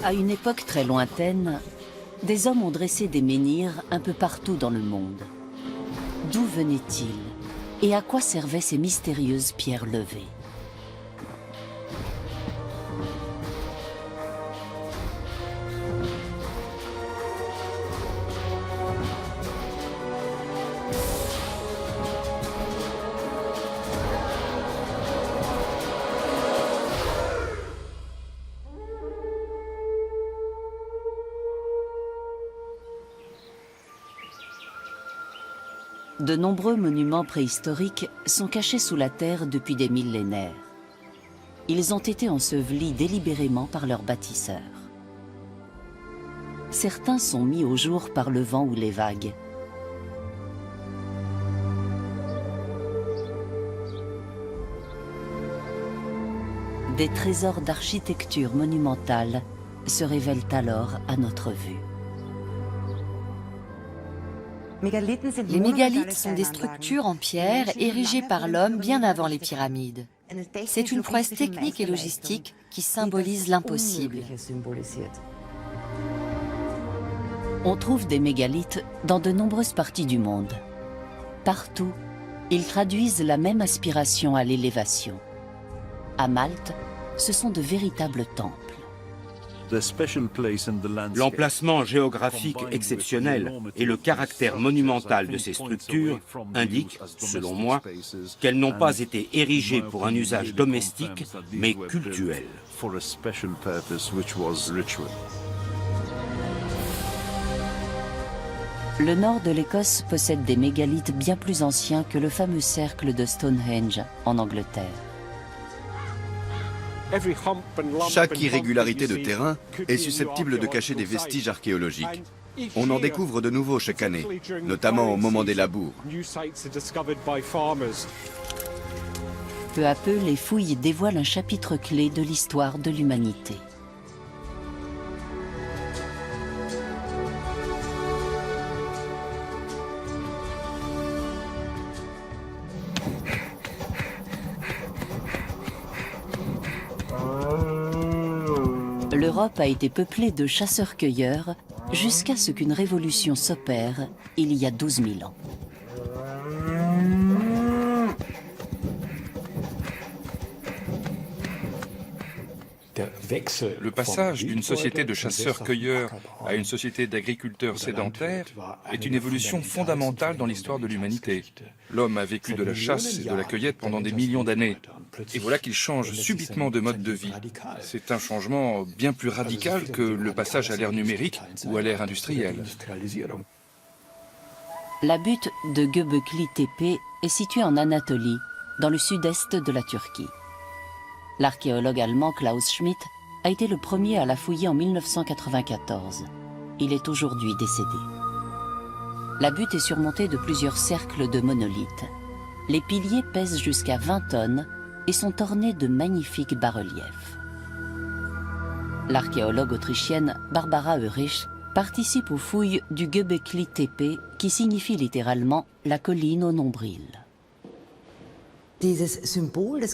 À une époque très lointaine, des hommes ont dressé des menhirs un peu partout dans le monde. D'où venaient-ils et à quoi servaient ces mystérieuses pierres levées? De nombreux monuments préhistoriques sont cachés sous la terre depuis des millénaires. Ils ont été ensevelis délibérément par leurs bâtisseurs. Certains sont mis au jour par le vent ou les vagues. Des trésors d'architecture monumentale se révèlent alors à notre vue. Les mégalithes sont des structures en pierre érigées par l'homme bien avant les pyramides. C'est une prouesse technique et logistique qui symbolise l'impossible. On trouve des mégalithes dans de nombreuses parties du monde. Partout, ils traduisent la même aspiration à l'élévation. À Malte, ce sont de véritables temples. L'emplacement géographique exceptionnel et le caractère monumental de ces structures indiquent, selon moi, qu'elles n'ont pas été érigées pour un usage domestique, mais cultuel. Le nord de l'Écosse possède des mégalithes bien plus anciens que le fameux cercle de Stonehenge en Angleterre. Chaque irrégularité de terrain est susceptible de cacher des vestiges archéologiques. On en découvre de nouveaux chaque année, notamment au moment des labours. Peu à peu, les fouilles dévoilent un chapitre clé de l'histoire de l'humanité. L'Europe a été peuplée de chasseurs-cueilleurs jusqu'à ce qu'une révolution s'opère il y a 12 000 ans. Le passage d'une société de chasseurs-cueilleurs à une société d'agriculteurs sédentaires est une évolution fondamentale dans l'histoire de l'humanité. L'homme a vécu de la chasse et de la cueillette pendant des millions d'années. Et voilà qu'il change subitement de mode de vie. C'est un changement bien plus radical que le passage à l'ère numérique ou à l'ère industrielle. La butte de Göbekli Tepe est située en Anatolie, dans le sud-est de la Turquie. L'archéologue allemand Klaus Schmidt a été le premier à la fouiller en 1994. Il est aujourd'hui décédé. La butte est surmontée de plusieurs cercles de monolithes. Les piliers pèsent jusqu'à 20 tonnes et sont ornés de magnifiques bas-reliefs. L'archéologue autrichienne Barbara Oerich participe aux fouilles du Göbekli Tepe, qui signifie littéralement « la colline au nombril ».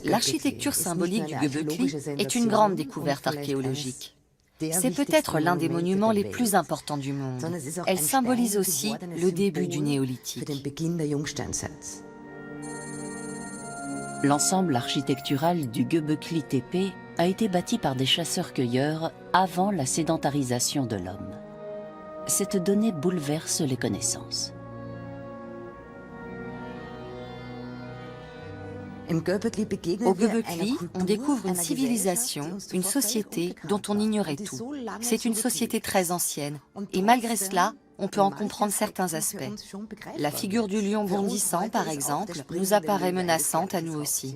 L'architecture symbolique du Göbekli est une grande découverte archéologique. C'est peut-être l'un des monuments les plus importants du monde. Elle symbolise aussi le début du néolithique. L'ensemble architectural du Göbekli Tepe a été bâti par des chasseurs-cueilleurs avant la sédentarisation de l'homme. Cette donnée bouleverse les connaissances. Au Göbekli, on découvre une civilisation, une société dont on ignorait tout. C'est une société très ancienne, et malgré cela, on peut en comprendre certains aspects. La figure du lion bondissant, par exemple, nous apparaît menaçante à nous aussi.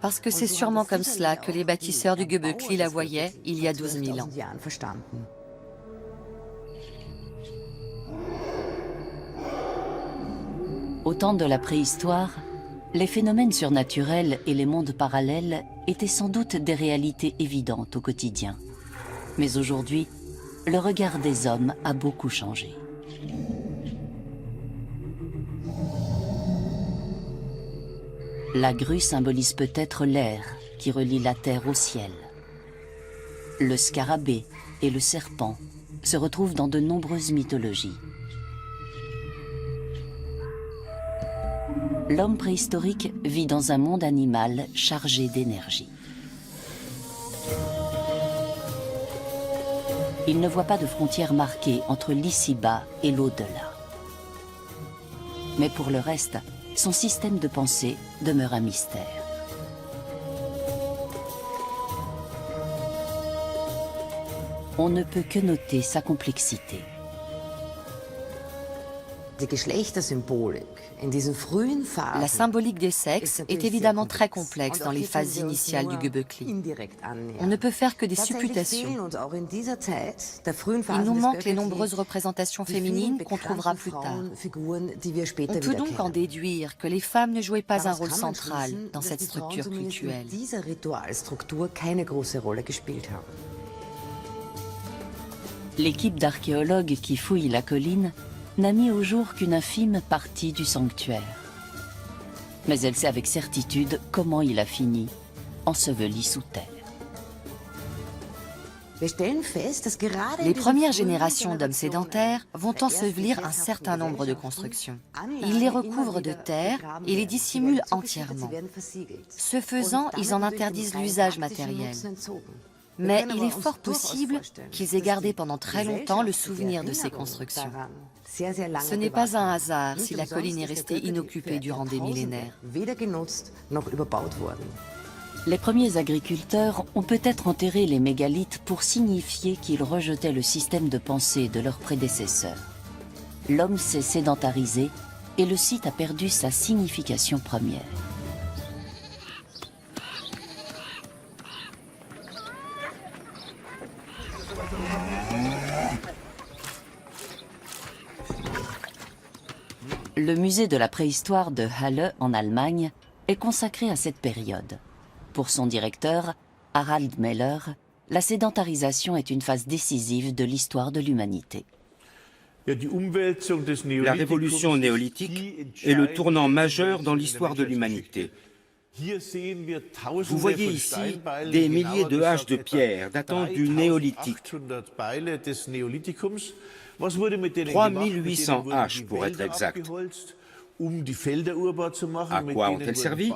Parce que c'est sûrement comme cela que les bâtisseurs du Göbekli la voyaient il y a 12 000 ans. Au temps de la préhistoire, les phénomènes surnaturels et les mondes parallèles étaient sans doute des réalités évidentes au quotidien. Mais aujourd'hui, le regard des hommes a beaucoup changé. La grue symbolise peut-être l'air qui relie la terre au ciel. Le scarabée et le serpent se retrouvent dans de nombreuses mythologies. L'homme préhistorique vit dans un monde animal chargé d'énergie. Il ne voit pas de frontières marquées entre l'ici-bas et l'au-delà. Mais pour le reste, son système de pensée demeure un mystère. On ne peut que noter sa complexité. La symbolique des sexes est évidemment très complexe dans les phases initiales du Göbekli. On ne peut faire que des supputations. Il nous manque les nombreuses représentations féminines qu'on trouvera plus tard. On peut donc en déduire que les femmes ne jouaient pas un rôle central dans cette structure cultuelle. L'équipe d'archéologues qui fouille la colline n'a mis au jour qu'une infime partie du sanctuaire. Mais elle sait avec certitude comment il a fini, enseveli sous terre. Les premières générations d'hommes sédentaires vont ensevelir un certain nombre de constructions. Ils les recouvrent de terre et les dissimulent entièrement. Ce faisant, ils en interdisent l'usage matériel. Mais il est fort possible qu'ils aient gardé pendant très longtemps le souvenir de ces constructions. Ce n'est pas un hasard si la colline est restée inoccupée durant des millénaires. Les premiers agriculteurs ont peut-être enterré les mégalithes pour signifier qu'ils rejetaient le système de pensée de leurs prédécesseurs. L'homme s'est sédentarisé et le site a perdu sa signification première. Le musée de la préhistoire de Halle en Allemagne est consacré à cette période. Pour son directeur, Harald Meller, la sédentarisation est une phase décisive de l'histoire de l'humanité. La révolution néolithique est le tournant majeur dans l'histoire de l'humanité. Vous voyez ici des milliers de haches de pierre datant du néolithique. 3800 haches pour être exact. À quoi ont-elles servi?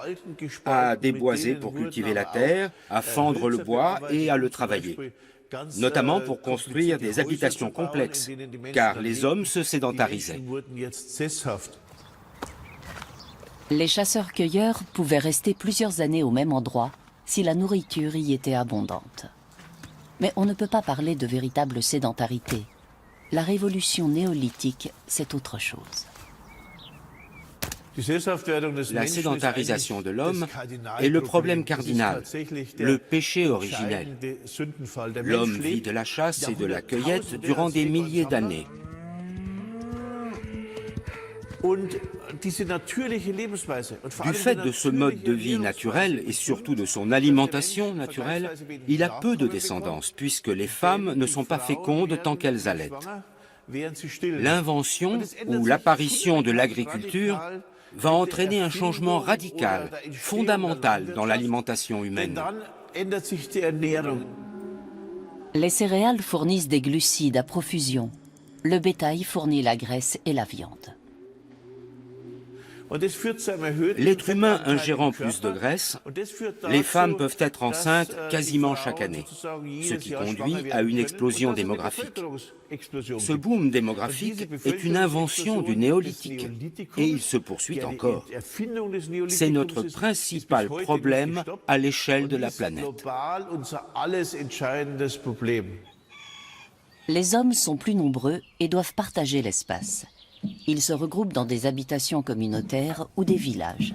À déboiser pour cultiver la terre, à fendre le bois et à le travailler. Notamment pour construire des habitations complexes, car les hommes se sédentarisaient. Les chasseurs-cueilleurs pouvaient rester plusieurs années au même endroit si la nourriture y était abondante. Mais on ne peut pas parler de véritable sédentarité. La révolution néolithique, c'est autre chose. La sédentarisation de l'homme est le problème cardinal, le péché originel. L'homme vit de la chasse et de la cueillette durant des milliers d'années. Du fait de ce mode de vie naturel et surtout de son alimentation naturelle, il a peu de descendance puisque les femmes ne sont pas fécondes tant qu'elles allaitent. L'invention ou l'apparition de l'agriculture va entraîner un changement radical, fondamental dans l'alimentation humaine. Les céréales fournissent des glucides à profusion. Le bétail fournit la graisse et la viande. L'être humain ingérant plus de graisse, les femmes peuvent être enceintes quasiment chaque année, ce qui conduit à une explosion démographique. Ce boom démographique est une invention du néolithique et il se poursuit encore. C'est notre principal problème à l'échelle de la planète. Les hommes sont plus nombreux et doivent partager l'espace. Ils se regroupent dans des habitations communautaires ou des villages.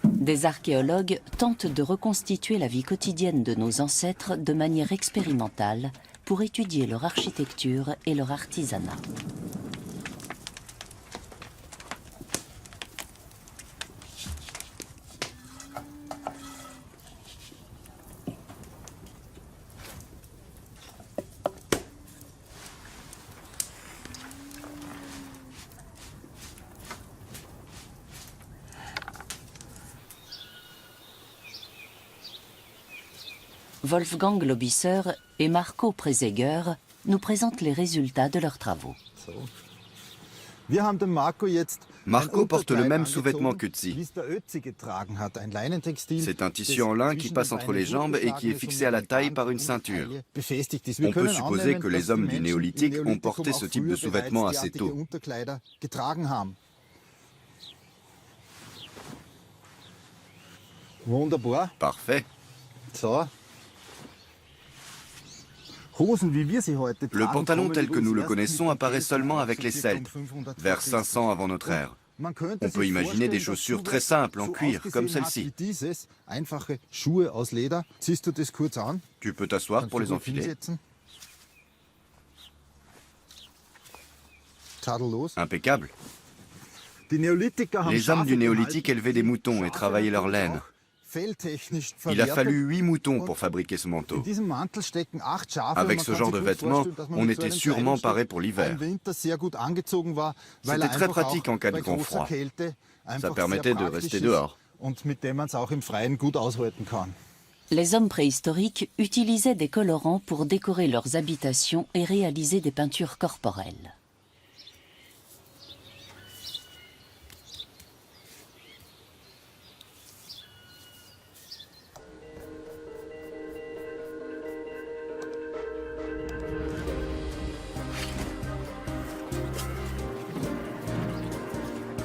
Des archéologues tentent de reconstituer la vie quotidienne de nos ancêtres de manière expérimentale pour étudier leur architecture et leur artisanat. Wolfgang Lobisser et Marco Preseger nous présentent les résultats de leurs travaux. Marco porte le même sous-vêtement qu'Ötzi. C'est un tissu en lin qui passe entre les jambes et qui est fixé à la taille par une ceinture. On peut supposer que les hommes du néolithique ont porté ce type de sous-vêtement assez tôt. Parfait. Le pantalon tel que nous le connaissons apparaît seulement avec les Celtes, vers 500 avant notre ère. On peut imaginer des chaussures très simples en cuir, comme celle-ci. Tu peux t'asseoir pour les enfiler. Impeccable. Les hommes du néolithique élevaient des moutons et travaillaient leur laine. Il a fallu 8 moutons pour fabriquer ce manteau. Avec ce genre de vêtements, on était sûrement paré pour l'hiver. C'était très pratique en cas de grand froid. Ça permettait de rester dehors. Les hommes préhistoriques utilisaient des colorants pour décorer leurs habitations et réaliser des peintures corporelles.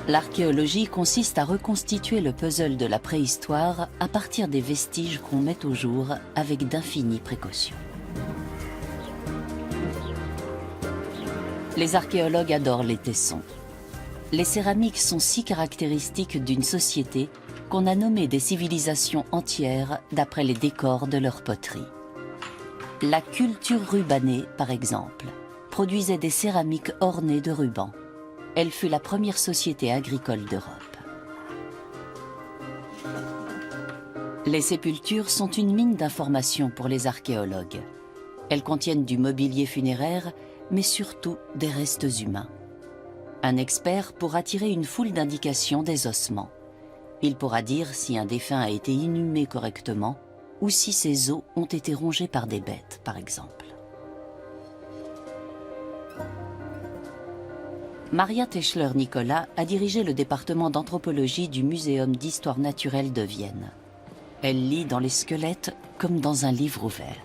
L'archéologie consiste à reconstituer le puzzle de la préhistoire à partir des vestiges qu'on met au jour avec d'infinies précautions. Les archéologues adorent les tessons. Les céramiques sont si caractéristiques d'une société qu'on a nommé des civilisations entières d'après les décors de leur poterie. La culture rubanée, par exemple, produisait des céramiques ornées de rubans. Elle fut la première société agricole d'Europe. Les sépultures sont une mine d'informations pour les archéologues. Elles contiennent du mobilier funéraire, mais surtout des restes humains. Un expert pourra tirer une foule d'indications des ossements. Il pourra dire si un défunt a été inhumé correctement ou si ses os ont été rongés par des bêtes, par exemple. Maria Teschler-Nicolas a dirigé le département d'anthropologie du Muséum d'histoire naturelle de Vienne. Elle lit dans les squelettes comme dans un livre ouvert.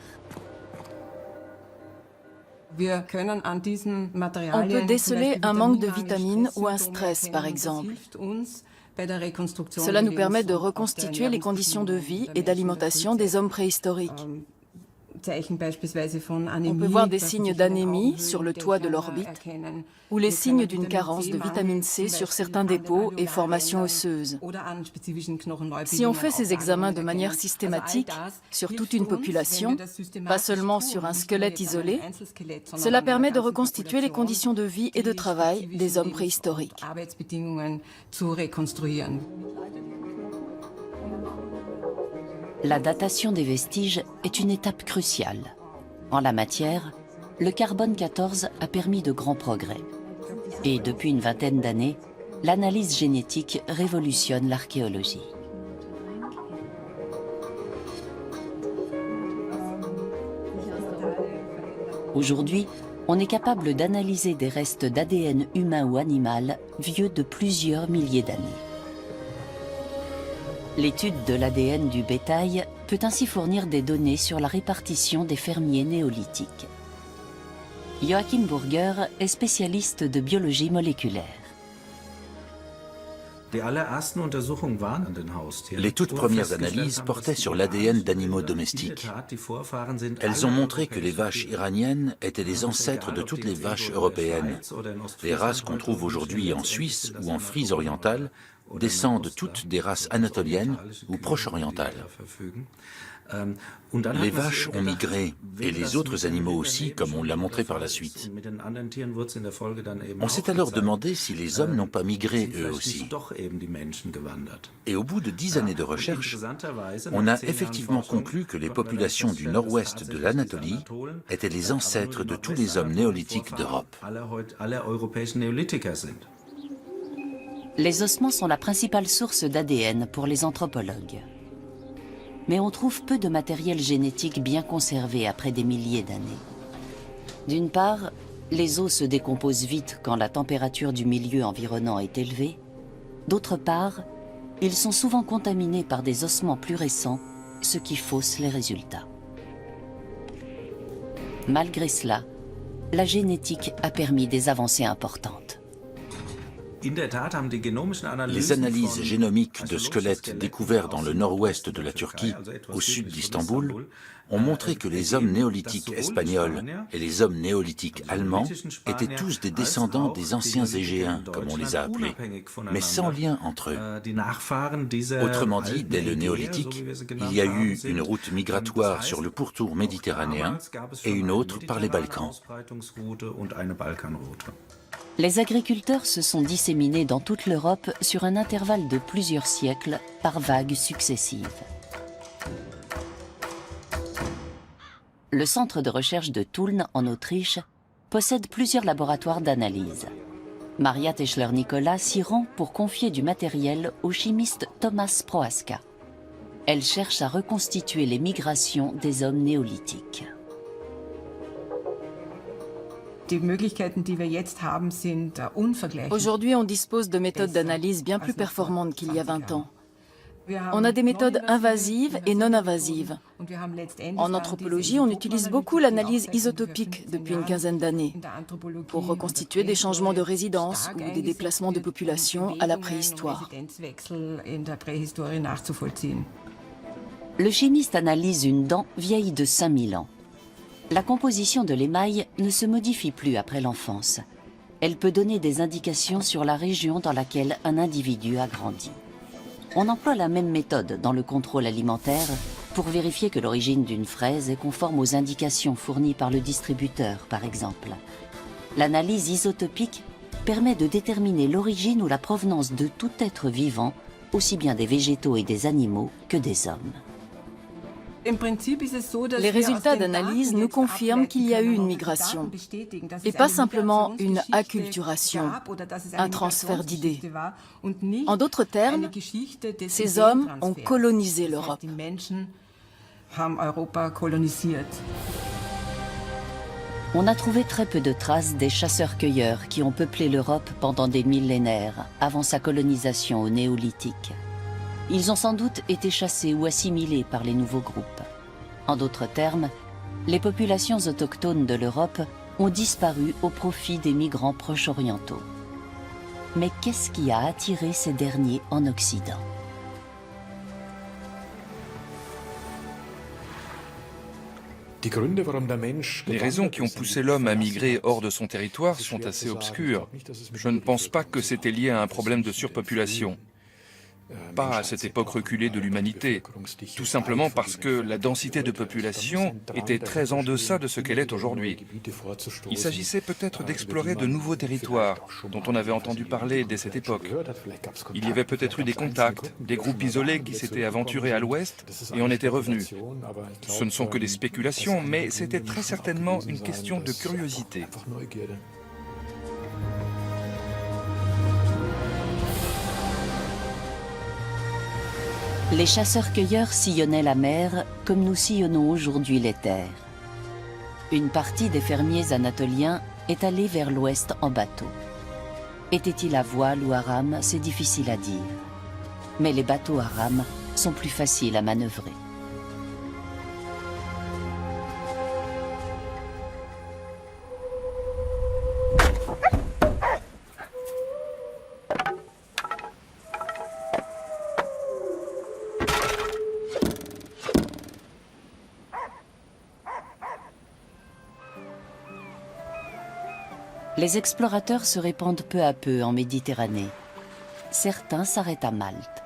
On peut déceler un manque de vitamines ou un stress, par exemple. Cela nous permet de reconstituer les conditions de vie et d'alimentation des hommes préhistoriques. On peut voir des signes d'anémie sur le toit de l'orbite ou les signes d'une carence de vitamine C sur certains dépôts et formations osseuses. Si on fait ces examens de manière systématique sur toute une population, pas seulement sur un squelette isolé, cela permet de reconstituer les conditions de vie et de travail des hommes préhistoriques. La datation des vestiges est une étape cruciale. En la matière, le carbone 14 a permis de grands progrès. Et depuis une vingtaine d'années, l'analyse génétique révolutionne l'archéologie. Aujourd'hui, on est capable d'analyser des restes d'ADN humain ou animal vieux de plusieurs milliers d'années. L'étude de l'ADN du bétail peut ainsi fournir des données sur la répartition des fermiers néolithiques. Joachim Burger est spécialiste de biologie moléculaire. Les toutes premières analyses portaient sur l'ADN d'animaux domestiques. Elles ont montré que les vaches iraniennes étaient les ancêtres de toutes les vaches européennes. Les races qu'on trouve aujourd'hui en Suisse ou en Frise orientale descendent toutes des races anatoliennes ou proche-orientales. Les vaches ont migré, et les autres animaux aussi, comme on l'a montré par la suite. On s'est alors demandé si les hommes n'ont pas migré eux aussi. Et au bout de 10 années de recherche, on a effectivement conclu que les populations du nord-ouest de l'Anatolie étaient les ancêtres de tous les hommes néolithiques d'Europe. Les ossements sont la principale source d'ADN pour les anthropologues. Mais on trouve peu de matériel génétique bien conservé après des milliers d'années. D'une part, les os se décomposent vite quand la température du milieu environnant est élevée. D'autre part, ils sont souvent contaminés par des ossements plus récents, ce qui fausse les résultats. Malgré cela, la génétique a permis des avancées importantes. Les analyses génomiques de squelettes découverts dans le nord-ouest de la Turquie, au sud d'Istanbul, ont montré que les hommes néolithiques espagnols et les hommes néolithiques allemands étaient tous des descendants des anciens Égéens, comme on les a appelés, mais sans lien entre eux. Autrement dit, dès le néolithique, il y a eu une route migratoire sur le pourtour méditerranéen et une autre par les Balkans. Les agriculteurs se sont disséminés dans toute l'Europe sur un intervalle de plusieurs siècles par vagues successives. Le centre de recherche de Tulln, en Autriche, possède plusieurs laboratoires d'analyse. Maria Teschler-Nicolas s'y rend pour confier du matériel au chimiste Thomas Prohaska. Elle cherche à reconstituer les migrations des hommes néolithiques. Aujourd'hui, on dispose de méthodes d'analyse bien plus performantes qu'il y a 20 ans. On a des méthodes invasives et non invasives. En anthropologie, on utilise beaucoup l'analyse isotopique depuis une quinzaine d'années pour reconstituer des changements de résidence ou des déplacements de population à la préhistoire. Le chimiste analyse une dent vieille de 5000 ans. La composition de l'émail ne se modifie plus après l'enfance. Elle peut donner des indications sur la région dans laquelle un individu a grandi. On emploie la même méthode dans le contrôle alimentaire pour vérifier que l'origine d'une fraise est conforme aux indications fournies par le distributeur, par exemple. L'analyse isotopique permet de déterminer l'origine ou la provenance de tout être vivant, aussi bien des végétaux et des animaux que des hommes. Les résultats d'analyse nous confirment qu'il y a eu une migration, et pas simplement une acculturation, un transfert d'idées. En d'autres termes, ces hommes ont colonisé l'Europe. On a trouvé très peu de traces des chasseurs-cueilleurs qui ont peuplé l'Europe pendant des millénaires, avant sa colonisation au néolithique. Ils ont sans doute été chassés ou assimilés par les nouveaux groupes. En d'autres termes, les populations autochtones de l'Europe ont disparu au profit des migrants proche-orientaux. Mais qu'est-ce qui a attiré ces derniers en Occident ? Les raisons qui ont poussé l'homme à migrer hors de son territoire sont assez obscures. Je ne pense pas que c'était lié à un problème de surpopulation. Pas à cette époque reculée de l'humanité, tout simplement parce que la densité de population était très en deçà de ce qu'elle est aujourd'hui. Il s'agissait peut-être d'explorer de nouveaux territoires dont on avait entendu parler dès cette époque. Il y avait peut-être eu des contacts, des groupes isolés qui s'étaient aventurés à l'ouest et en étaient revenus. Ce ne sont que des spéculations, mais c'était très certainement une question de curiosité. Les chasseurs-cueilleurs sillonnaient la mer comme nous sillonnons aujourd'hui les terres. Une partie des fermiers anatoliens est allée vers l'ouest en bateau. Était-il à voile ou à rame, c'est difficile à dire. Mais les bateaux à rame sont plus faciles à manœuvrer. Les explorateurs se répandent peu à peu en Méditerranée. Certains s'arrêtent à Malte.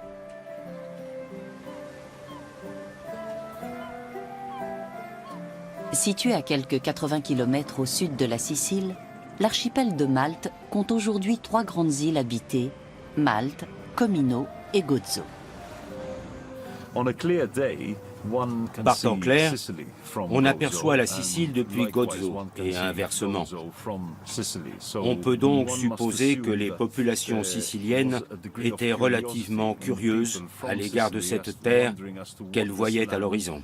Situé à quelques 80 km au sud de la Sicile, l'archipel de Malte compte aujourd'hui 3 grandes îles habitées, Malte, Comino et Gozo. Par temps clair, on aperçoit la Sicile depuis Gozo et inversement. On peut donc supposer que les populations siciliennes étaient relativement curieuses à l'égard de cette terre qu'elles voyaient à l'horizon.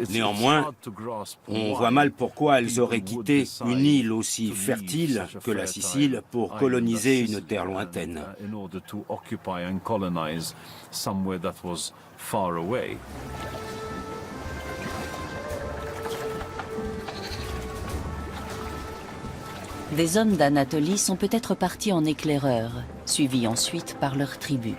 Néanmoins, on voit mal pourquoi elles auraient quitté une île aussi fertile que la Sicile pour coloniser une terre lointaine. Des hommes d'Anatolie sont peut-être partis en éclaireurs, suivis ensuite par leurs tribus.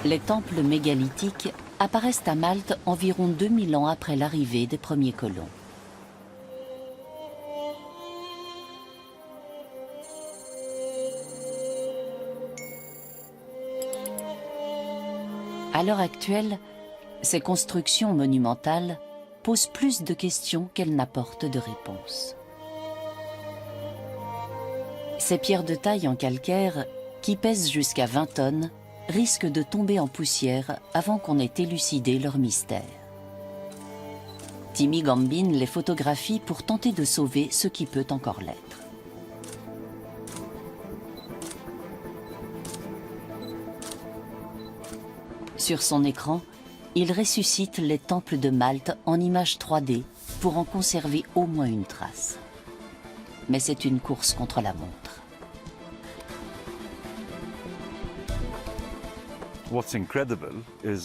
Les temples mégalithiques apparaissent à Malte environ 2000 ans après l'arrivée des premiers colons. À l'heure actuelle, ces constructions monumentales posent plus de questions qu'elles n'apportent de réponses. Ces pierres de taille en calcaire, qui pèsent jusqu'à 20 tonnes, risquent de tomber en poussière avant qu'on ait élucidé leur mystère. Timmy Gambin les photographie pour tenter de sauver ce qui peut encore l'être. Sur son écran, il ressuscite les temples de Malte en images 3D pour en conserver au moins une trace. Mais c'est une course contre la montre.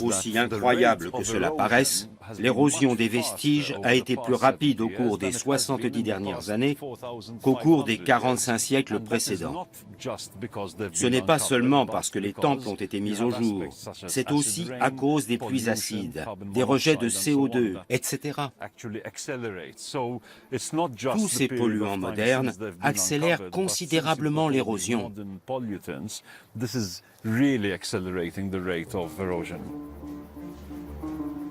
Aussi incroyable que cela paraisse, l'érosion des vestiges a été plus rapide au cours des 70 dernières années qu'au cours des 45 siècles précédents. Ce n'est pas seulement parce que les temples ont été mis au jour, c'est aussi à cause des pluies acides, des rejets de CO2, etc. Tous ces polluants modernes accélèrent considérablement l'érosion.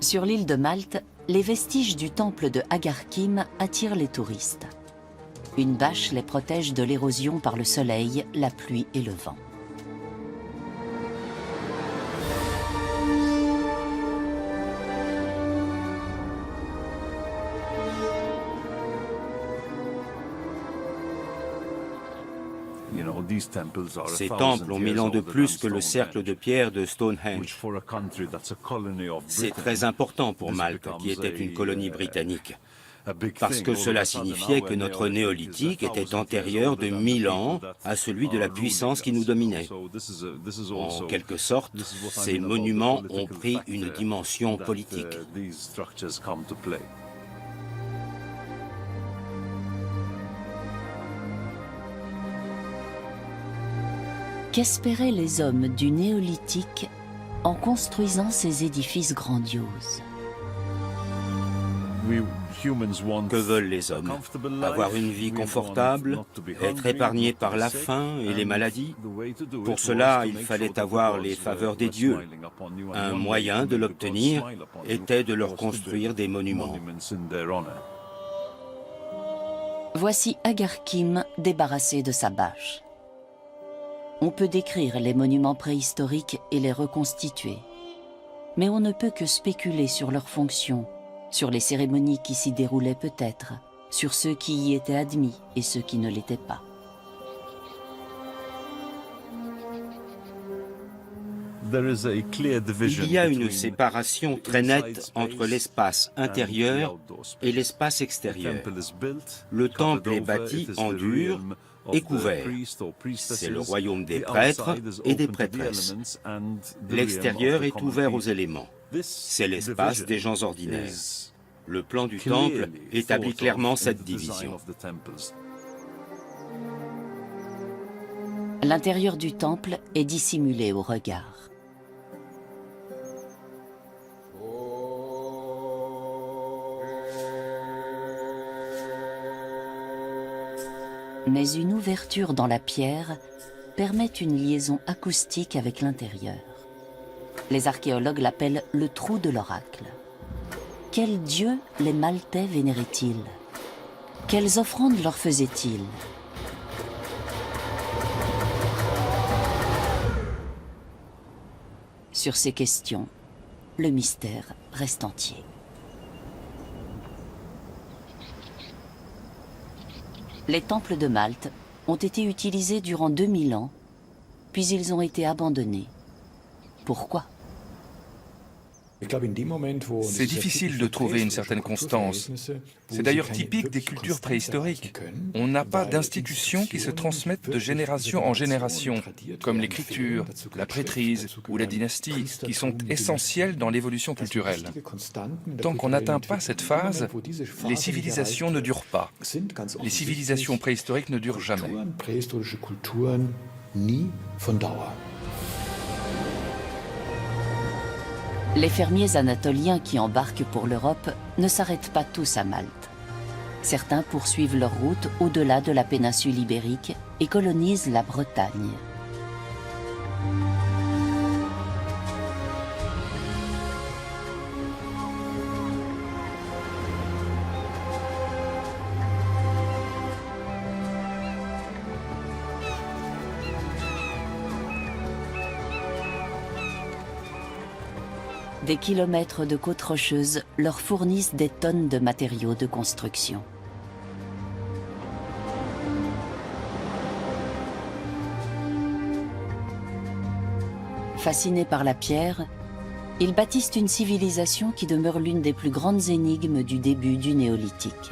Sur l'île de Malte, les vestiges du temple de Agarkim attirent les touristes. Une bâche les protège de l'érosion par le soleil, la pluie et le vent. Ces temples ont 1000 ans de plus que le cercle de pierre de Stonehenge. C'est très important pour Malte, qui était une colonie britannique, parce que cela signifiait que notre néolithique était antérieur de 1000 ans à celui de la puissance qui nous dominait. En quelque sorte, ces monuments ont pris une dimension politique. Qu'espéraient les hommes du néolithique en construisant ces édifices grandioses? Que veulent les hommes? Avoir une vie confortable, être épargnés par la faim et les maladies? Pour cela, il fallait avoir les faveurs des dieux. Un moyen de l'obtenir était de leur construire des monuments. Voici Agarkim débarrassé de sa bâche. On peut décrire les monuments préhistoriques et les reconstituer. Mais on ne peut que spéculer sur leurs fonctions, sur les cérémonies qui s'y déroulaient peut-être, sur ceux qui y étaient admis et ceux qui ne l'étaient pas. Il y a une séparation très nette entre l'espace intérieur et l'espace extérieur. Le temple est bâti en dur et couvert. C'est le royaume des prêtres et des prêtresses. L'extérieur est ouvert aux éléments. C'est l'espace des gens ordinaires. Le plan du temple établit clairement cette division. L'intérieur du temple est dissimulé au regard. Mais une ouverture dans la pierre permet une liaison acoustique avec l'intérieur. Les archéologues l'appellent le trou de l'oracle. Quel dieu les Maltais vénéraient-ils? Quelles offrandes leur faisaient-ils? Sur ces questions, le mystère reste entier. Les temples de Malte ont été utilisés durant 2000 ans, puis ils ont été abandonnés. Pourquoi ? C'est difficile de trouver une certaine constance. C'est d'ailleurs typique des cultures préhistoriques. On n'a pas d'institutions qui se transmettent de génération en génération, comme l'écriture, la prêtrise ou la dynastie, qui sont essentielles dans l'évolution culturelle. Tant qu'on n'atteint pas cette phase, les civilisations ne durent pas. Les civilisations préhistoriques ne durent jamais. Les fermiers anatoliens qui embarquent pour l'Europe ne s'arrêtent pas tous à Malte. Certains poursuivent leur route au-delà de la péninsule ibérique et colonisent la Bretagne. Des kilomètres de côtes rocheuses leur fournissent des tonnes de matériaux de construction. Fascinés par la pierre, ils bâtissent une civilisation qui demeure l'une des plus grandes énigmes du début du néolithique.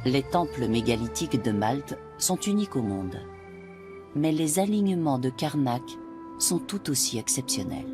Les temples mégalithiques de Malte sont uniques au monde, mais les alignements de Karnak sont tout aussi exceptionnels.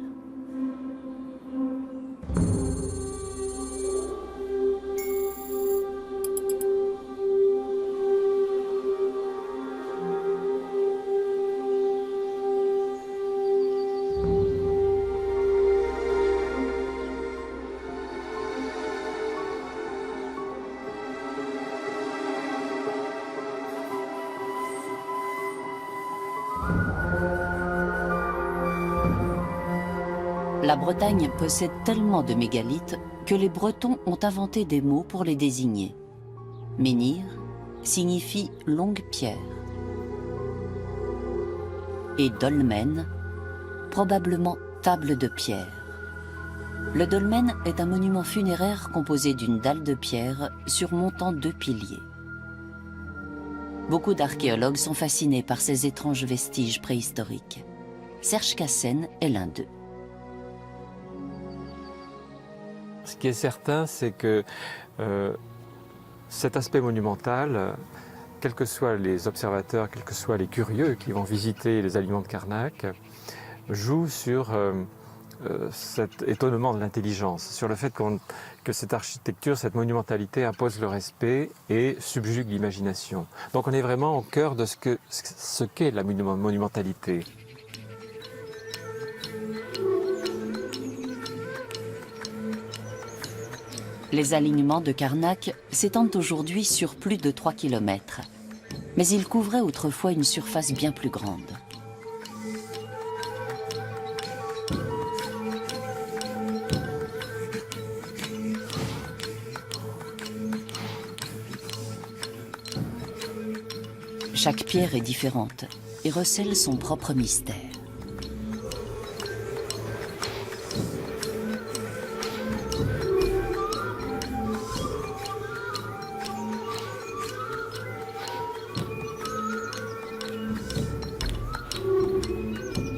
La Bretagne possède tellement de mégalithes que les Bretons ont inventé des mots pour les désigner. Menhir signifie longue pierre. Et dolmen, probablement table de pierre. Le dolmen est un monument funéraire composé d'une dalle de pierre surmontant 2 piliers. Beaucoup d'archéologues sont fascinés par ces étranges vestiges préhistoriques. Serge Cassen est l'un d'eux. Ce qui est certain, c'est que cet aspect monumental, quels que soient les observateurs, quels que soient les curieux qui vont visiter les alignements de Karnak, joue sur cet étonnement de l'intelligence, sur le fait que cette architecture, cette monumentalité impose le respect et subjugue l'imagination. Donc on est vraiment au cœur de ce qu'est la monumentalité. Les alignements de Karnak s'étendent aujourd'hui sur plus de 3 km, mais ils couvraient autrefois une surface bien plus grande. Chaque pierre est différente et recèle son propre mystère.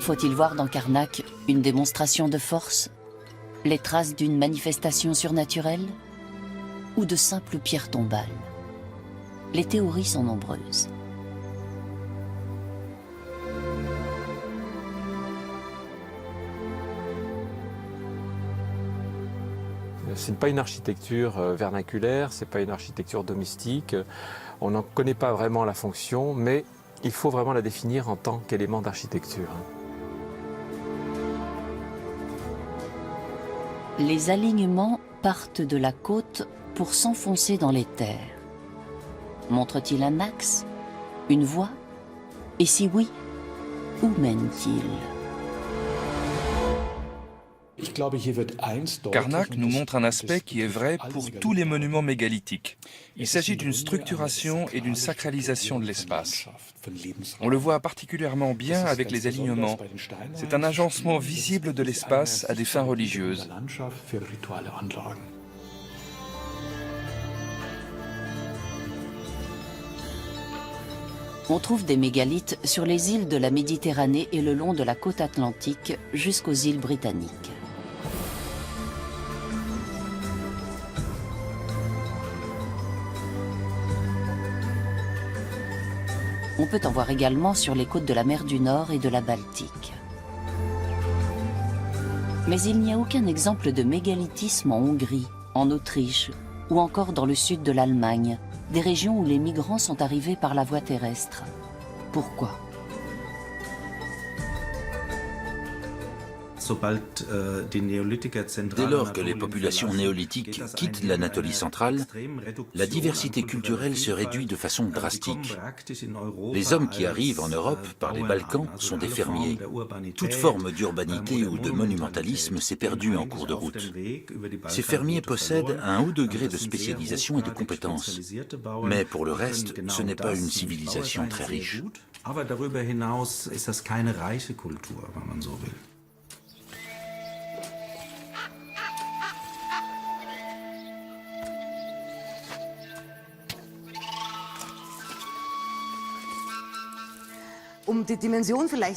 Faut-il voir dans Karnak une démonstration de force, les traces d'une manifestation surnaturelle ou de simples pierres tombales? Les théories sont nombreuses. Ce n'est pas une architecture vernaculaire, ce n'est pas une architecture domestique. On n'en connaît pas vraiment la fonction, mais il faut vraiment la définir en tant qu'élément d'architecture. Les alignements partent de la côte pour s'enfoncer dans les terres. Montrent-ils un axe? Une voie? Et si oui, où mènent-ils? Karnak nous montre un aspect qui est vrai pour tous les monuments mégalithiques. Il s'agit d'une structuration et d'une sacralisation de l'espace. On le voit particulièrement bien avec les alignements. C'est un agencement visible de l'espace à des fins religieuses. On trouve des mégalithes sur les îles de la Méditerranée et le long de la côte atlantique jusqu'aux îles britanniques. On peut en voir également sur les côtes de la mer du Nord et de la Baltique. Mais il n'y a aucun exemple de mégalithisme en Hongrie, en Autriche ou encore dans le sud de l'Allemagne, des régions où les migrants sont arrivés par la voie terrestre. Pourquoi ? Dès lors que les populations néolithiques quittent l'Anatolie centrale, la diversité culturelle se réduit de façon drastique. Les hommes qui arrivent en Europe par les Balkans sont des fermiers. Toute forme d'urbanité ou de monumentalisme s'est perdue en cours de route. Ces fermiers possèdent un haut degré de spécialisation et de compétences. Mais pour le reste, ce n'est pas une civilisation très riche.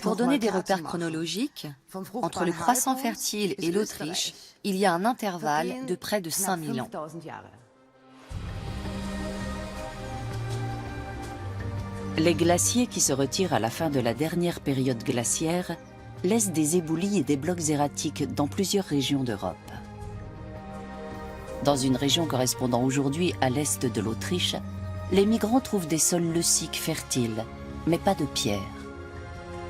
Pour donner des repères chronologiques, entre le croissant fertile et l'Autriche, il y a un intervalle de près de 5000 ans. Les glaciers qui se retirent à la fin de la dernière période glaciaire laissent des éboulis et des blocs erratiques dans plusieurs régions d'Europe. Dans une région correspondant aujourd'hui à l'est de l'Autriche, les migrants trouvent des sols leuciques fertiles, mais pas de pierre.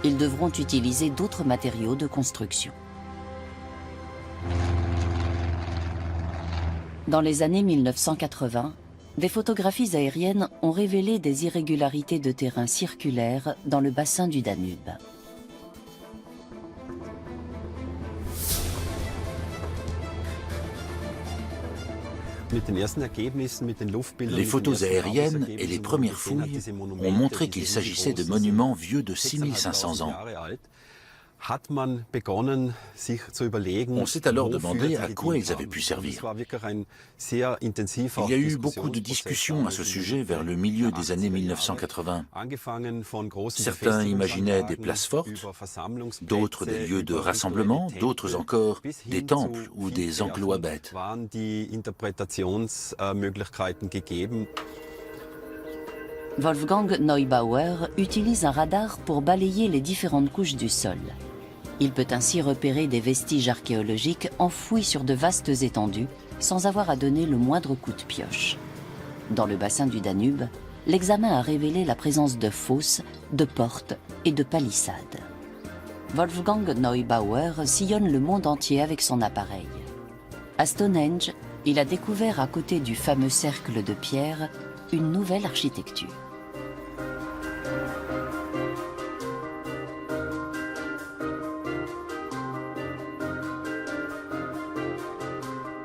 Ils devront utiliser d'autres matériaux de construction. Dans les années 1980, des photographies aériennes ont révélé des irrégularités de terrain circulaires dans le bassin du Danube. Les photos aériennes et les premières fouilles ont montré qu'il s'agissait de monuments vieux de 6500 ans. On s'est alors demandé à quoi ils avaient pu servir. Il y a eu beaucoup de discussions à ce sujet vers le milieu des années 1980. Certains imaginaient des places fortes, d'autres des lieux de rassemblement, d'autres encore des temples ou des enclos à bêtes. Wolfgang Neubauer utilise un radar pour balayer les différentes couches du sol. Il peut ainsi repérer des vestiges archéologiques enfouis sur de vastes étendues sans avoir à donner le moindre coup de pioche. Dans le bassin du Danube, l'examen a révélé la présence de fosses, de portes et de palissades. Wolfgang Neubauer sillonne le monde entier avec son appareil. À Stonehenge, il a découvert à côté du fameux cercle de pierre une nouvelle architecture.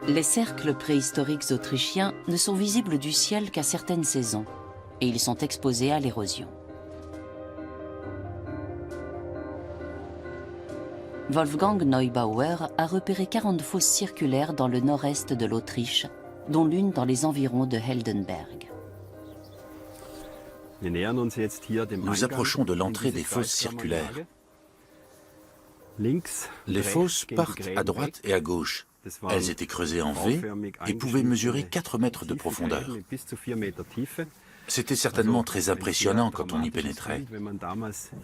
Les cercles préhistoriques autrichiens ne sont visibles du ciel qu'à certaines saisons, et ils sont exposés à l'érosion. Wolfgang Neubauer a repéré 40 fosses circulaires dans le nord-est de l'Autriche, dont l'une dans les environs de Heldenberg. Nous approchons de l'entrée des fosses circulaires. Les fosses partent à droite et à gauche. Elles étaient creusées en V et pouvaient mesurer 4 mètres de profondeur. C'était certainement très impressionnant quand on y pénétrait.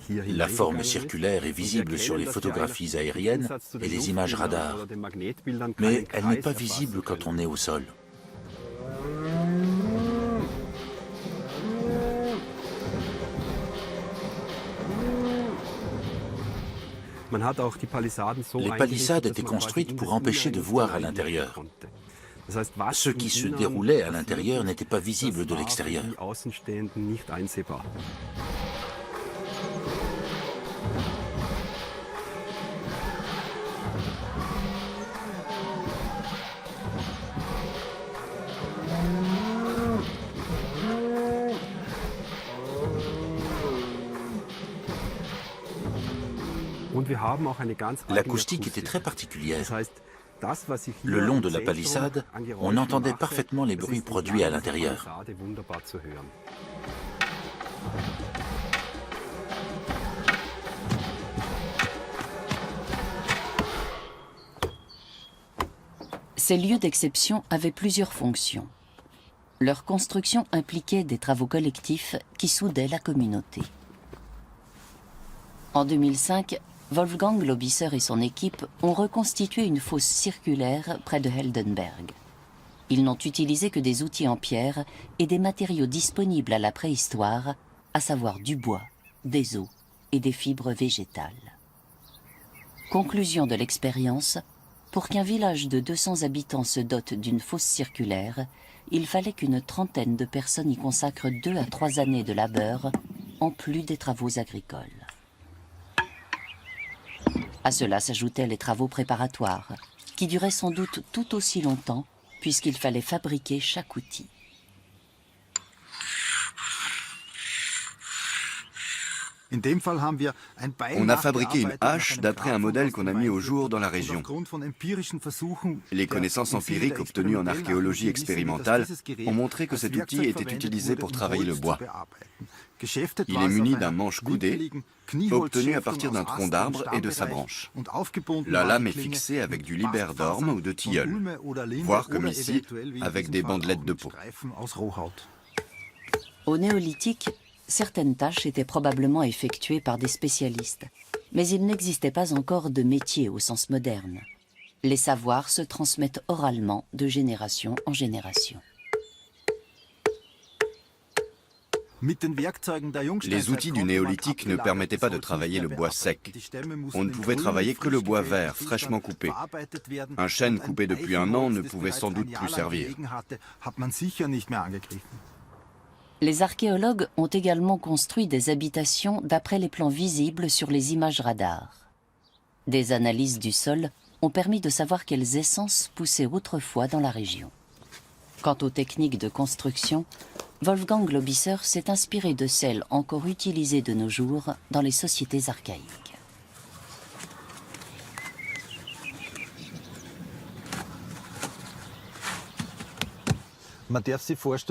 La forme circulaire est visible sur les photographies aériennes et les images radar, mais elle n'est pas visible quand on est au sol. Les palissades étaient construites pour empêcher de voir à l'intérieur. Ce qui se déroulait à l'intérieur n'était pas visible de l'extérieur. L'acoustique était très particulière. Le long de la palissade, on entendait parfaitement les bruits produits à l'intérieur. Ces lieux d'exception avaient plusieurs fonctions. Leur construction impliquait des travaux collectifs qui soudaient la communauté. En 2005, Wolfgang Lobisser et son équipe ont reconstitué une fosse circulaire près de Heldenberg. Ils n'ont utilisé que des outils en pierre et des matériaux disponibles à la préhistoire, à savoir du bois, des os et des fibres végétales. Conclusion de l'expérience, pour qu'un village de 200 habitants se dote d'une fosse circulaire, il fallait qu'une trentaine de personnes y consacrent 2 à 3 années de labeur, en plus des travaux agricoles. À cela s'ajoutaient les travaux préparatoires, qui duraient sans doute tout aussi longtemps, puisqu'il fallait fabriquer chaque outil. On a fabriqué une hache d'après un modèle qu'on a mis au jour dans la région. Les connaissances empiriques obtenues en archéologie expérimentale ont montré que cet outil était utilisé pour travailler le bois. Il est muni d'un manche coudé, obtenu à partir d'un tronc d'arbre et de sa branche. La lame est fixée avec du liberdorme ou de tilleul, voire comme ici, avec des bandelettes de peau. Au néolithique, certaines tâches étaient probablement effectuées par des spécialistes, mais il n'existait pas encore de métier au sens moderne. Les savoirs se transmettent oralement de génération en génération. Les outils du néolithique ne permettaient pas de travailler le bois sec. On ne pouvait travailler que le bois vert, fraîchement coupé. Un chêne coupé depuis un an ne pouvait sans doute plus servir. Les archéologues ont également construit des habitations d'après les plans visibles sur les images radars. Des analyses du sol ont permis de savoir quelles essences poussaient autrefois dans la région. Quant aux techniques de construction, Wolfgang Lobisser s'est inspiré de celles encore utilisées de nos jours dans les sociétés archaïques.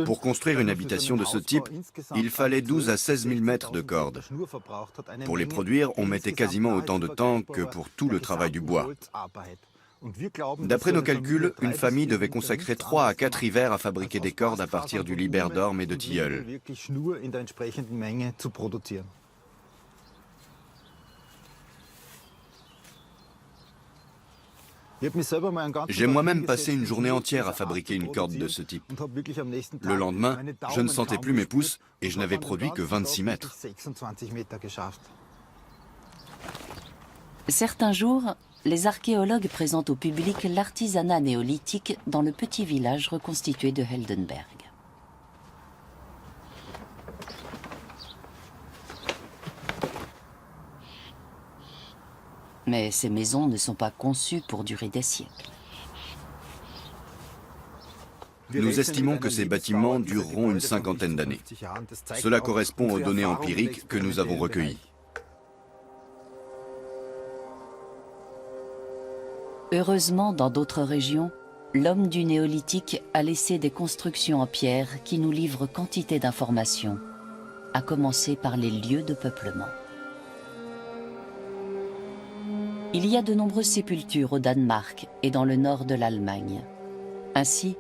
Pour construire une habitation de ce type, il fallait 12 à 16 000 mètres de cordes. Pour les produire, on mettait quasiment autant de temps que pour tout le travail du bois. D'après nos calculs, une famille devait consacrer 3 à 4 hivers à fabriquer des cordes à partir du liberdorme et de tilleul. J'ai moi-même passé une journée entière à fabriquer une corde de ce type. Le lendemain, je ne sentais plus mes pouces et je n'avais produit que 26 mètres. Certains jours, les archéologues présentent au public l'artisanat néolithique dans le petit village reconstitué de Heldenberg. Mais ces maisons ne sont pas conçues pour durer des siècles. Nous estimons que ces bâtiments dureront une cinquantaine d'années. Cela correspond aux données empiriques que nous avons recueillies. Heureusement, dans d'autres régions, l'homme du néolithique a laissé des constructions en pierre qui nous livrent quantité d'informations, à commencer par les lieux de peuplement. Il y a de nombreuses sépultures au Danemark et dans le nord de l'Allemagne. Ainsi,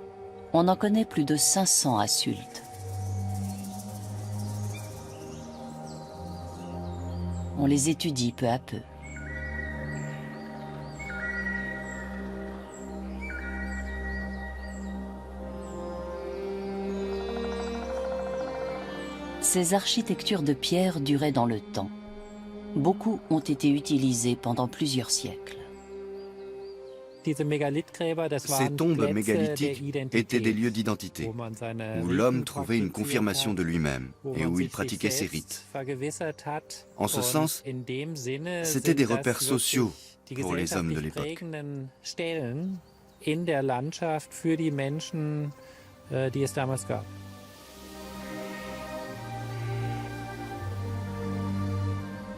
on en connaît plus de 500 à Sylt. On les étudie peu à peu. Ces architectures de pierre duraient dans le temps. beaucoup ont été utilisés pendant plusieurs siècles. Ces tombes mégalithiques étaient des lieux d'identité, où l'homme trouvait une confirmation de lui-même et où il pratiquait ses rites. En ce sens, c'était des repères sociaux pour les hommes de l'époque.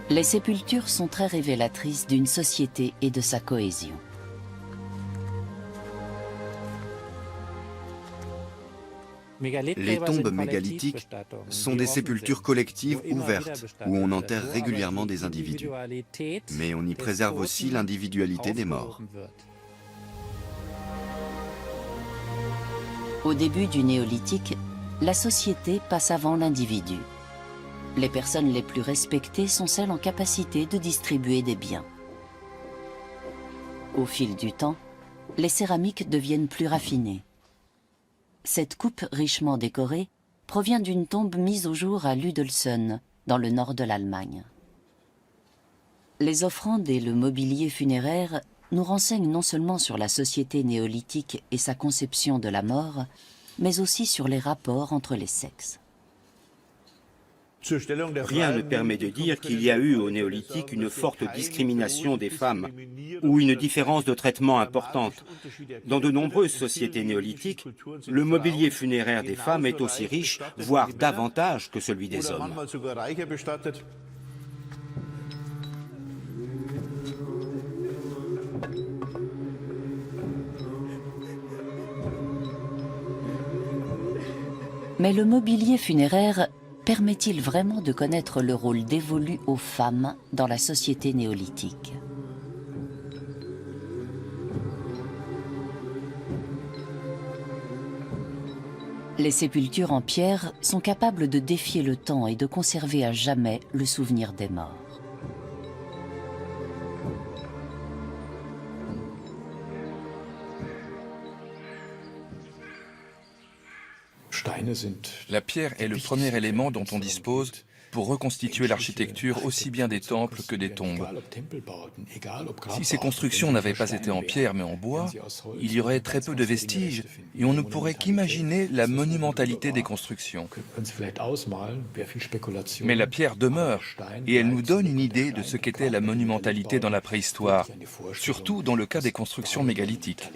Les sépultures sont très révélatrices d'une société et de sa cohésion. Les tombes mégalithiques sont des sépultures collectives ouvertes où on enterre régulièrement des individus. Mais on y préserve aussi l'individualité des morts. Au début du néolithique, la société passe avant l'individu. Les personnes les plus respectées sont celles en capacité de distribuer des biens. Au fil du temps, les céramiques deviennent plus raffinées. Cette coupe richement décorée provient d'une tombe mise au jour à Ludelsen, dans le nord de l'Allemagne. Les offrandes et le mobilier funéraire nous renseignent non seulement sur la société néolithique et sa conception de la mort, mais aussi sur les rapports entre les sexes. Rien ne permet de dire qu'il y a eu au néolithique une forte discrimination des femmes ou une différence de traitement importante. Dans de nombreuses sociétés néolithiques, le mobilier funéraire des femmes est aussi riche, voire davantage que celui des hommes. Mais le mobilier funéraire permet-il vraiment de connaître le rôle dévolu aux femmes dans la société néolithique? Les sépultures en pierre sont capables de défier le temps et de conserver à jamais le souvenir des morts. La pierre est le premier élément dont on dispose pour reconstituer l'architecture aussi bien des temples que des tombes. Si ces constructions n'avaient pas été en pierre mais en bois, il y aurait très peu de vestiges et on ne pourrait qu'imaginer la monumentalité des constructions. Mais la pierre demeure et elle nous donne une idée de ce qu'était la monumentalité dans la préhistoire, surtout dans le cas des constructions mégalithiques.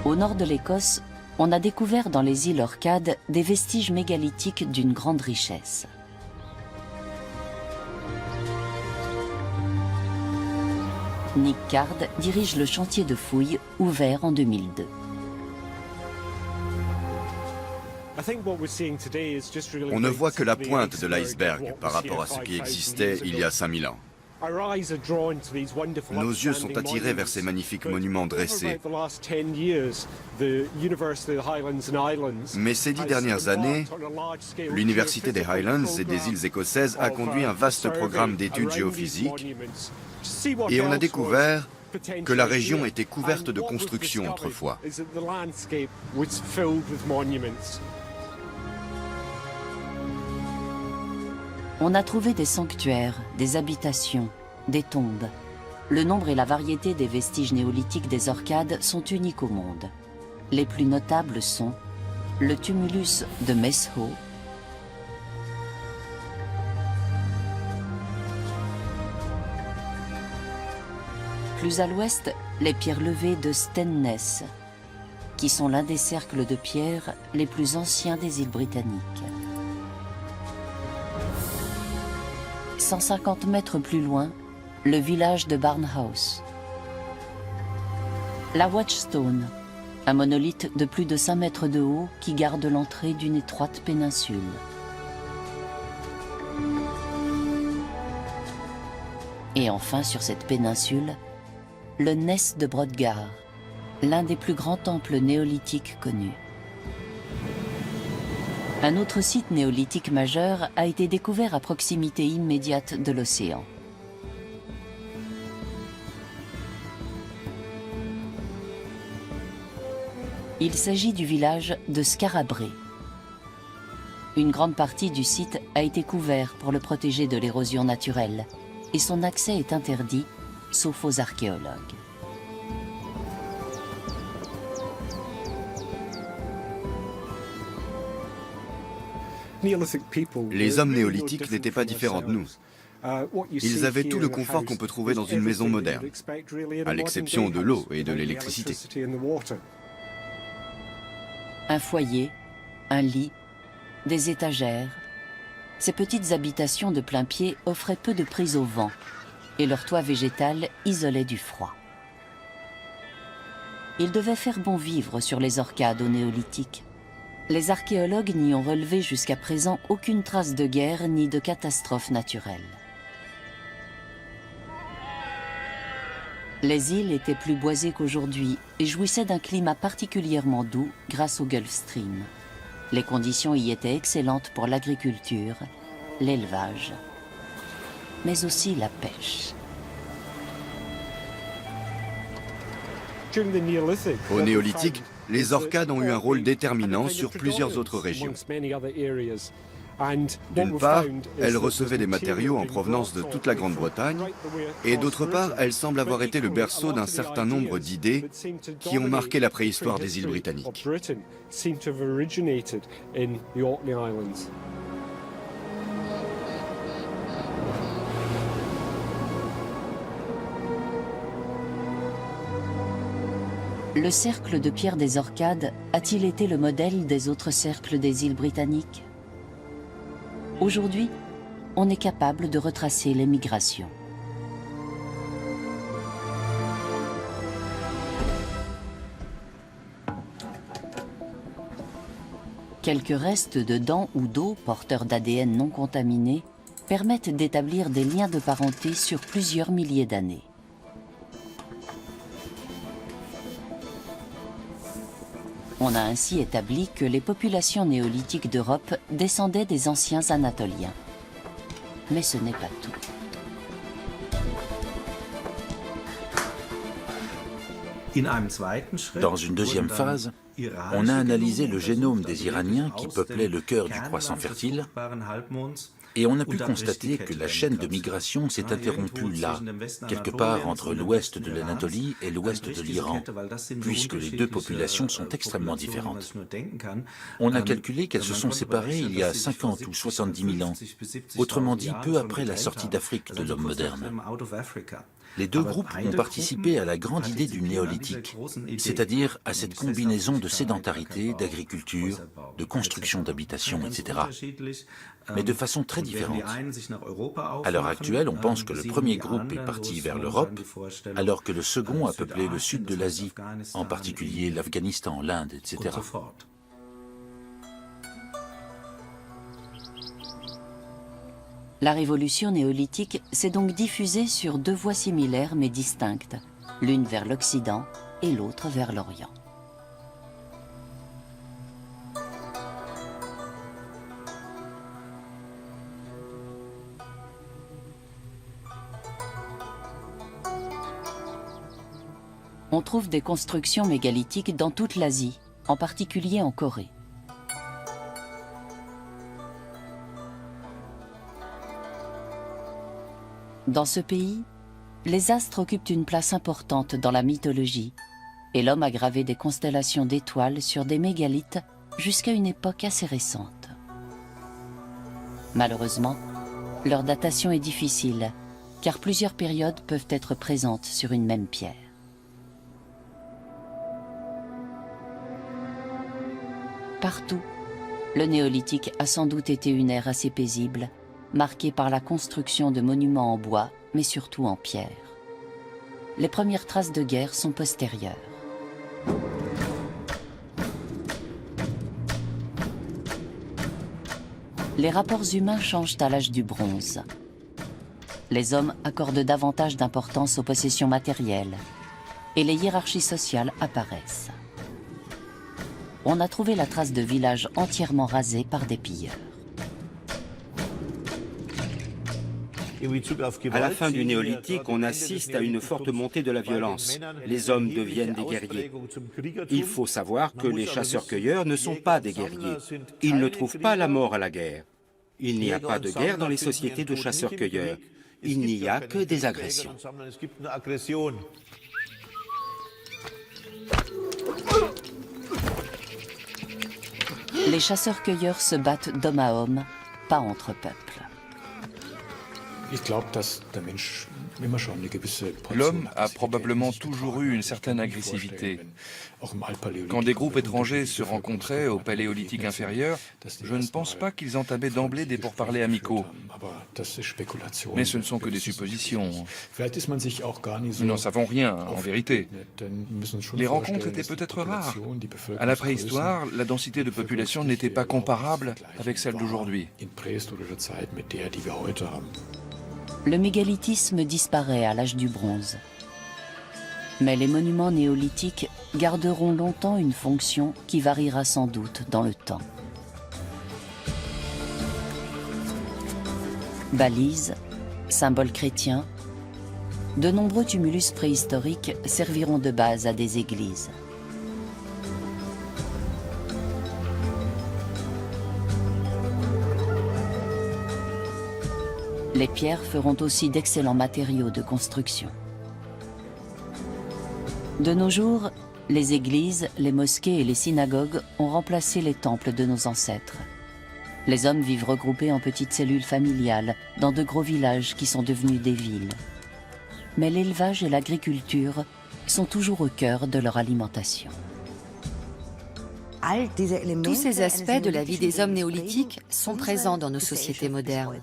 Au nord de l'Écosse, on a découvert dans les îles Orcades des vestiges mégalithiques d'une grande richesse. Nick Card dirige le chantier de fouilles ouvert en 2002. On ne voit que la pointe de l'iceberg par rapport à ce qui existait il y a 5000 ans. Nos yeux sont attirés vers ces magnifiques monuments dressés. Mais ces 10 dernières années, l'Université des Highlands et des îles écossaises a conduit un vaste programme d'études géophysiques et on a découvert que la région était couverte de constructions autrefois. On a trouvé des sanctuaires, des habitations, des tombes. Le nombre et la variété des vestiges néolithiques des Orcades sont uniques au monde. Les plus notables sont le tumulus de Mesho, plus à l'ouest, les pierres levées de Stenness, qui sont l'un des cercles de pierre les plus anciens des îles britanniques. 150 mètres plus loin, le village de Barnhouse. La Watchstone, un monolithe de plus de 5 mètres de haut qui garde l'entrée d'une étroite péninsule. Et enfin, sur cette péninsule, le Ness de Brodgar, l'un des plus grands temples néolithiques connus. Un autre site néolithique majeur a été découvert à proximité immédiate de l'océan. Il s'agit du village de Skarabré. Une grande partie du site a été couvert pour le protéger de l'érosion naturelle et son accès est interdit, sauf aux archéologues. Les hommes néolithiques n'étaient pas différents de nous. Ils avaient tout le confort qu'on peut trouver dans une maison moderne, à l'exception de l'eau et de l'électricité. Un foyer, un lit, des étagères. Ces petites habitations de plain pied offraient peu de prise au vent et leur toit végétal isolait du froid. Il devait faire bon vivre sur les Orcades au néolithique. Les archéologues n'y ont relevé jusqu'à présent aucune trace de guerre ni de catastrophe naturelle. Les îles étaient plus boisées qu'aujourd'hui et jouissaient d'un climat particulièrement doux grâce au Gulf Stream. Les conditions y étaient excellentes pour l'agriculture, l'élevage, mais aussi la pêche. Au néolithique, les Orcades ont eu un rôle déterminant sur plusieurs autres régions. D'une part, elles recevaient des matériaux en provenance de toute la Grande-Bretagne, et d'autre part, elles semblent avoir été le berceau d'un certain nombre d'idées qui ont marqué la préhistoire des îles britanniques. Le cercle de pierre des Orcades a-t-il été le modèle des autres cercles des îles britanniques? Aujourd'hui, on est capable de retracer les migrations. Quelques restes de dents ou d'os porteurs d'ADN non contaminé permettent d'établir des liens de parenté sur plusieurs milliers d'années. On a ainsi établi que les populations néolithiques d'Europe descendaient des anciens Anatoliens. Mais ce n'est pas tout. Dans une deuxième phase, on a analysé le génome des Iraniens qui peuplaient le cœur du croissant fertile et on a pu constater que la chaîne de migration s'est interrompue là, quelque part entre l'ouest de l'Anatolie et l'ouest de l'Iran, puisque les deux populations sont extrêmement différentes. On a calculé qu'elles se sont séparées il y a 50 ou 70 000 ans, autrement dit peu après la sortie d'Afrique de l'homme moderne. Les deux groupes ont participé à la grande idée du néolithique, c'est-à-dire à cette combinaison de sédentarité, d'agriculture, de construction d'habitations, etc., mais de façon très différente. À l'heure actuelle, on pense que le premier groupe est parti vers l'Europe, alors que le second a peuplé le sud de l'Asie, en particulier l'Afghanistan, l'Inde, etc. La révolution néolithique s'est donc diffusée sur deux voies similaires mais distinctes, l'une vers l'Occident et l'autre vers l'Orient. On trouve des constructions mégalithiques dans toute l'Asie, en particulier en Corée. Dans ce pays, les astres occupent une place importante dans la mythologie et l'homme a gravé des constellations d'étoiles sur des mégalithes jusqu'à une époque assez récente. Malheureusement, leur datation est difficile car plusieurs périodes peuvent être présentes sur une même pierre. Partout, le néolithique a sans doute été une ère assez paisible, marquée par la construction de monuments en bois, mais surtout en pierre. Les premières traces de guerre sont postérieures. Les rapports humains changent à l'âge du bronze. Les hommes accordent davantage d'importance aux possessions matérielles et les hiérarchies sociales apparaissent. On a trouvé la trace de villages entièrement rasés par des pilleurs. À la fin du néolithique, on assiste à une forte montée de la violence. Les hommes deviennent des guerriers. Il faut savoir que les chasseurs-cueilleurs ne sont pas des guerriers. Ils ne trouvent pas la mort à la guerre. Il n'y a pas de guerre dans les sociétés de chasseurs-cueilleurs. Il n'y a que des agressions. Les chasseurs-cueilleurs se battent d'homme à homme, pas entre peuples. L'homme a probablement toujours eu une certaine agressivité. Quand des groupes étrangers se rencontraient au Paléolithique inférieur, je ne pense pas qu'ils entamaient d'emblée des pourparlers amicaux. Mais ce ne sont que des suppositions. Nous n'en savons rien, en vérité. Les rencontres étaient peut-être rares. À la préhistoire, la densité de population n'était pas comparable avec celle d'aujourd'hui. Le mégalithisme disparaît à l'âge du bronze. Mais les monuments néolithiques garderont longtemps une fonction qui variera sans doute dans le temps. Balises, symboles chrétiens, de nombreux tumulus préhistoriques serviront de base à des églises. Les pierres feront aussi d'excellents matériaux de construction. De nos jours, les églises, les mosquées et les synagogues ont remplacé les temples de nos ancêtres. Les hommes vivent regroupés en petites cellules familiales dans de gros villages qui sont devenus des villes. Mais l'élevage et l'agriculture sont toujours au cœur de leur alimentation. Tous ces aspects de la vie des hommes néolithiques sont présents dans nos sociétés modernes,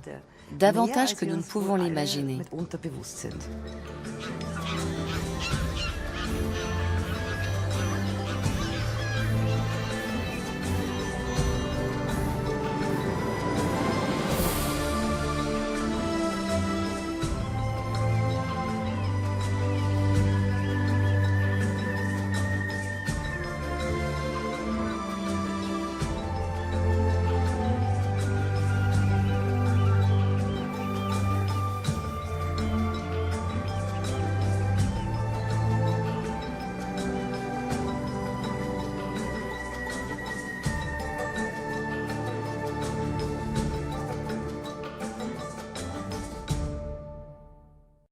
davantage que nous ne pouvons l'imaginer.